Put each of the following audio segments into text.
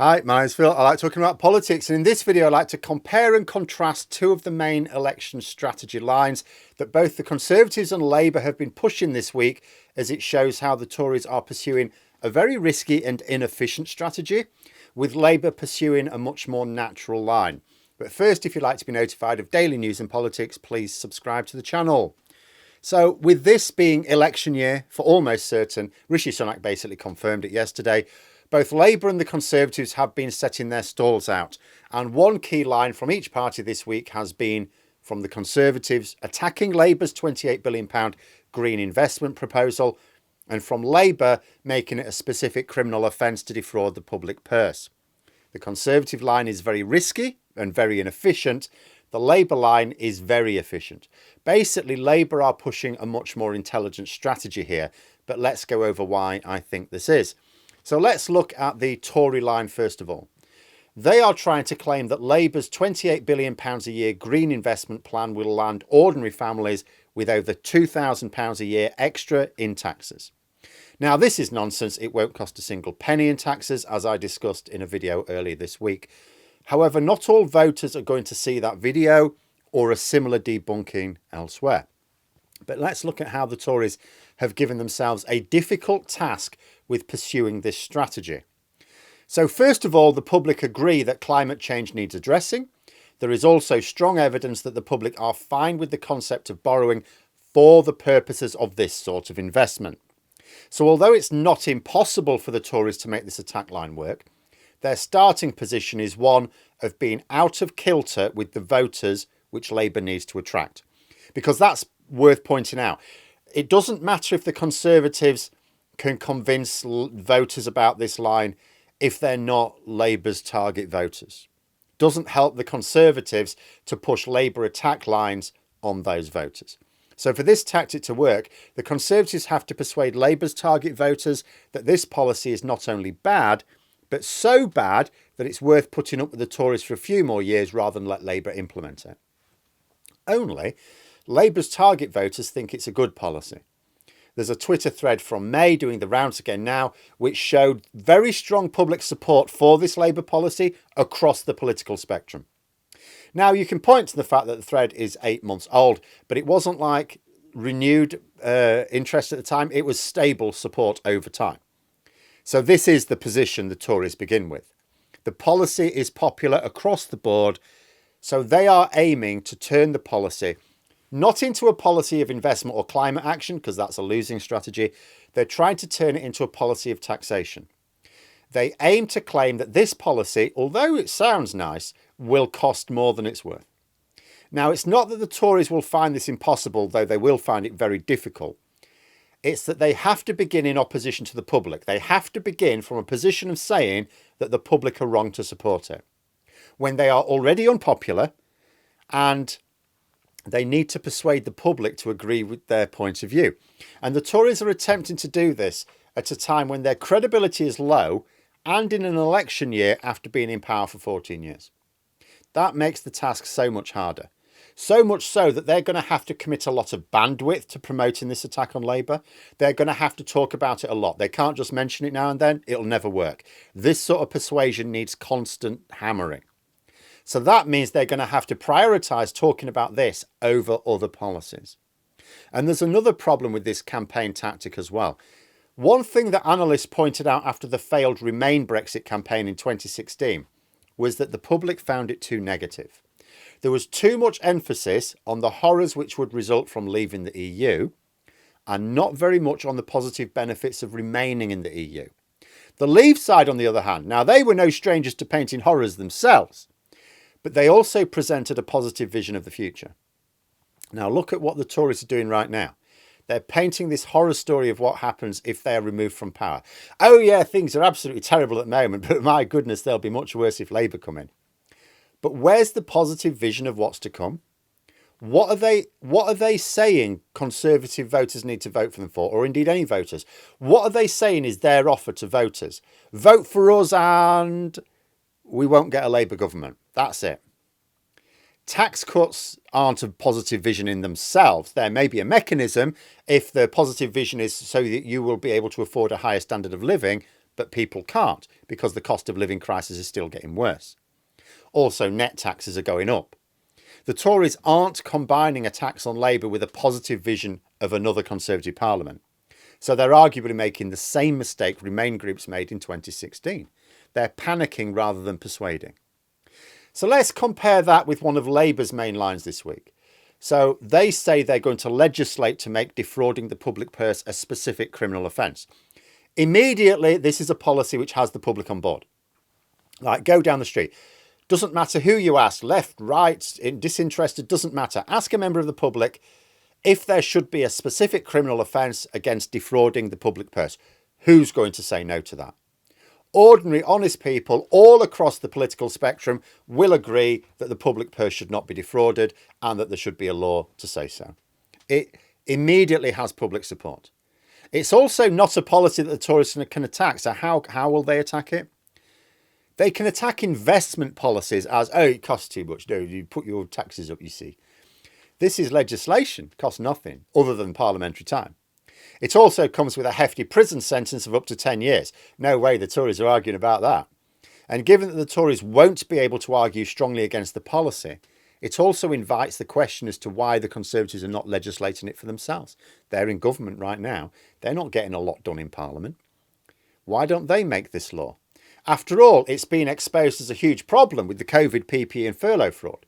Hi, my name's Phil. I like talking about politics, and in this video I like to compare and contrast two of the main election strategy lines that both the Conservatives and Labour have been pushing this week, as it shows how the Tories are pursuing a very risky and inefficient strategy, with Labour pursuing a much more natural line. But first, if you'd like to be notified of daily news and politics, please subscribe to the channel. So with this being election year for almost certain, Rishi Sunak basically confirmed it yesterday, both Labour and the Conservatives have been setting their stalls out. And one key line from each party this week has been from the Conservatives attacking Labour's £28 billion green investment proposal, and from Labour making it a specific criminal offence to defraud the public purse. The Conservative line is very risky and very inefficient. The Labour line is very efficient. Basically, Labour are pushing a much more intelligent strategy here, but let's go over why I think this is. So let's look at the Tory line first of all. They are trying to claim that Labour's £28 billion a year green investment plan will land ordinary families with over £2,000 a year extra in taxes. Now, this is nonsense. It won't cost a single penny in taxes, as I discussed in a video earlier this week. However, not all voters are going to see that video or a similar debunking elsewhere. But let's look at how the Tories have given themselves a difficult task with pursuing this strategy. So first of all, the public agree that climate change needs addressing. There is also strong evidence that the public are fine with the concept of borrowing for the purposes of this sort of investment. So although it's not impossible for the Tories to make this attack line work, their starting position is one of being out of kilter with the voters which Labour needs to attract. Because that's worth pointing out. It doesn't matter if the Conservatives can convince voters about this line if they're not Labour's target voters. Doesn't help the Conservatives to push Labour attack lines on those voters. So for this tactic to work, the Conservatives have to persuade Labour's target voters that this policy is not only bad, but so bad that it's worth putting up with the Tories for a few more years rather than let Labour implement it. Only Labour's target voters think it's a good policy. There's a Twitter thread from May doing the rounds again now, which showed very strong public support for this Labour policy across the political spectrum. Now, you can point to the fact that the thread is 8 months old, but it wasn't like renewed interest at the time. It was stable support over time. So this is the position the Tories begin with. The policy is popular across the board, so they are aiming to turn the policy not into a policy of investment or climate action, because that's a losing strategy. They're trying to turn it into a policy of taxation. They aim to claim that this policy, although it sounds nice, will cost more than it's worth. Now, it's not that the Tories will find this impossible, though they will find it very difficult. It's that they have to begin in opposition to the public. They have to begin from a position of saying that the public are wrong to support it, when they are already unpopular and they need to persuade the public to agree with their point of view. And the Tories are attempting to do this at a time when their credibility is low and in an election year after being in power for 14 years. That makes the task so much harder. So much so that they're going to have to commit a lot of bandwidth to promoting this attack on Labour. They're going to have to talk about it a lot. They can't just mention it now and then. It'll never work. This sort of persuasion needs constant hammering. So that means they're going to have to prioritise talking about this over other policies. And there's another problem with this campaign tactic as well. One thing that analysts pointed out after the failed Remain Brexit campaign in 2016 was that the public found it too negative. There was too much emphasis on the horrors which would result from leaving the EU and not very much on the positive benefits of remaining in the EU. The Leave side, on the other hand, now they were no strangers to painting horrors themselves, but they also presented a positive vision of the future. Now look at what the Tories are doing right now. They're painting this horror story of what happens if they are removed from power. Oh yeah, things are absolutely terrible at the moment, but my goodness, they'll be much worse if Labour come in. But where's the positive vision of what's to come? What are they saying Conservative voters need to vote for them for, or indeed any voters? What are they saying is their offer to voters? Vote for us and we won't get a Labour government. That's it. Tax cuts aren't a positive vision in themselves. There may be a mechanism if the positive vision is so that you will be able to afford a higher standard of living, but people can't because the cost of living crisis is still getting worse. Also, net taxes are going up. The Tories aren't combining a tax on Labour with a positive vision of another Conservative Parliament. So they're arguably making the same mistake Remain groups made in 2016. They're panicking rather than persuading. So let's compare that with one of Labour's main lines this week. So they say they're going to legislate to make defrauding the public purse a specific criminal offence. Immediately, this is a policy which has the public on board. Like, go down the street. Doesn't matter who you ask, left, right, disinterested, doesn't matter. Ask a member of the public if there should be a specific criminal offence against defrauding the public purse. Who's going to say no to that? Ordinary, honest people all across the political spectrum will agree that the public purse should not be defrauded and that there should be a law to say so. It immediately has public support. It's also not a policy that the Tories can attack. So how will they attack it? They can attack investment policies as, oh, it costs too much. No, you put your taxes up, you see. This is legislation, costs nothing other than parliamentary time. It also comes with a hefty prison sentence of up to 10 years. No way the Tories are arguing about that. And given that the Tories won't be able to argue strongly against the policy, it also invites the question as to why the Conservatives are not legislating it for themselves. They're in government right now. They're not getting a lot done in Parliament. Why don't they make this law? After all, it's been exposed as a huge problem with the COVID, PPE and furlough fraud.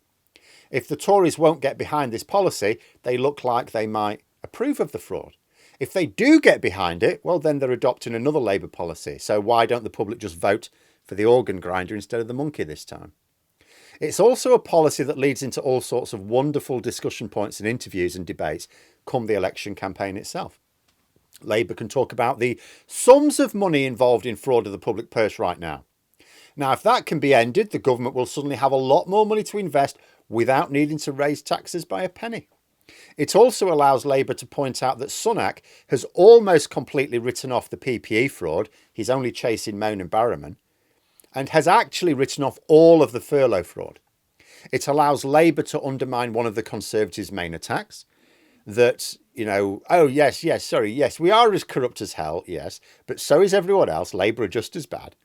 If the Tories won't get behind this policy, they look like they might approve of the fraud. If they do get behind it, well, then they're adopting another Labour policy. So why don't the public just vote for the organ grinder instead of the monkey this time? It's also a policy that leads into all sorts of wonderful discussion points and interviews and debates come the election campaign itself. Labour can talk about the sums of money involved in fraud of the public purse right now. Now, if that can be ended, the government will suddenly have a lot more money to invest without needing to raise taxes by a penny. It also allows Labour to point out that Sunak has almost completely written off the PPE fraud. He's only chasing Moan and Barrowman, and has actually written off all of the furlough fraud. It allows Labour to undermine one of the Conservatives' main attacks, that, you know, oh, yes, we are as corrupt as hell, yes, but so is everyone else. Labour are just as bad.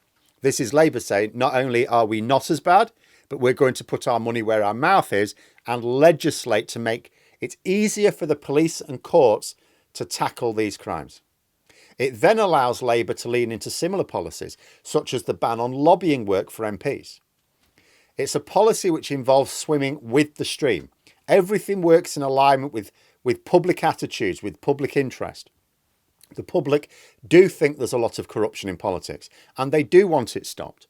This is Labour saying, not only are we not as bad, but we're going to put our money where our mouth is and legislate to make it easier for the police and courts to tackle these crimes. It then allows Labour to lean into similar policies, such as the ban on lobbying work for MPs. It's a policy which involves swimming with the stream. Everything works in alignment with public attitudes, with public interest. The public do think there's a lot of corruption in politics, and they do want it stopped.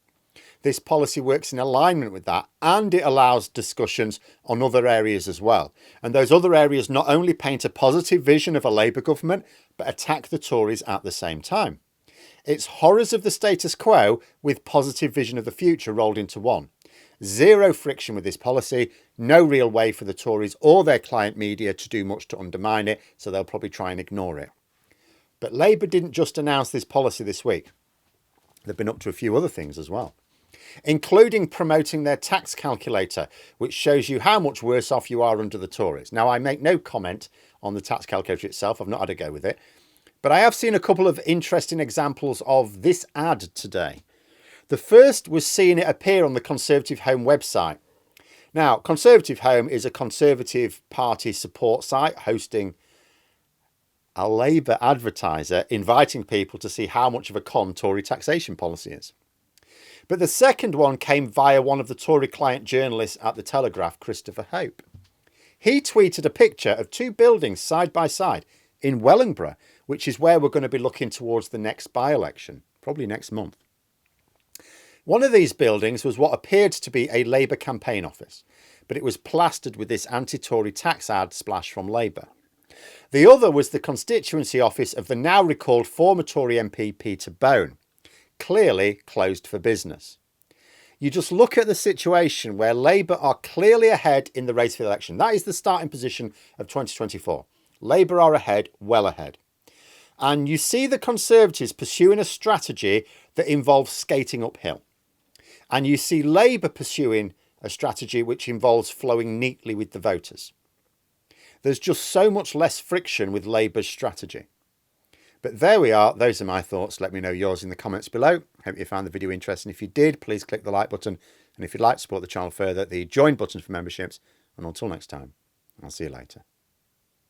This policy works in alignment with that, and it allows discussions on other areas as well. And those other areas not only paint a positive vision of a Labour government, but attack the Tories at the same time. It's horrors of the status quo with positive vision of the future rolled into one. Zero friction with this policy, no real way for the Tories or their client media to do much to undermine it, so they'll probably try and ignore it. But Labour didn't just announce this policy this week. They've been up to a few other things as well, including promoting their tax calculator, which shows you how much worse off you are under the Tories. Now, I make no comment on the tax calculator itself. I've not had a go with it. But I have seen a couple of interesting examples of this ad today. The first was seeing it appear on the Conservative Home website. Now, Conservative Home is a Conservative Party support site hosting a Labour advertiser inviting people to see how much of a con Tory taxation policy is. But the second one came via one of the Tory client journalists at the Telegraph, Christopher Hope. He tweeted a picture of two buildings side by side in Wellingborough, which is where we're going to be looking towards the next by-election, probably next month. One of these buildings was what appeared to be a Labour campaign office, but it was plastered with this anti-Tory tax ad splash from Labour. The other was the constituency office of the now recalled former Tory MP Peter Bone, clearly closed for business. You just look at the situation where Labour are clearly ahead in the race for the election. That is the starting position of 2024. Labour are ahead, well ahead. And you see the Conservatives pursuing a strategy that involves skating uphill. And you see Labour pursuing a strategy which involves flowing neatly with the voters. There's just so much less friction with Labour's strategy. But there we are. Those are my thoughts. Let me know yours in the comments below. Hope you found the video interesting. If you did, please click the like button. And if you'd like to support the channel further, the join button for memberships. And until next time, I'll see you later.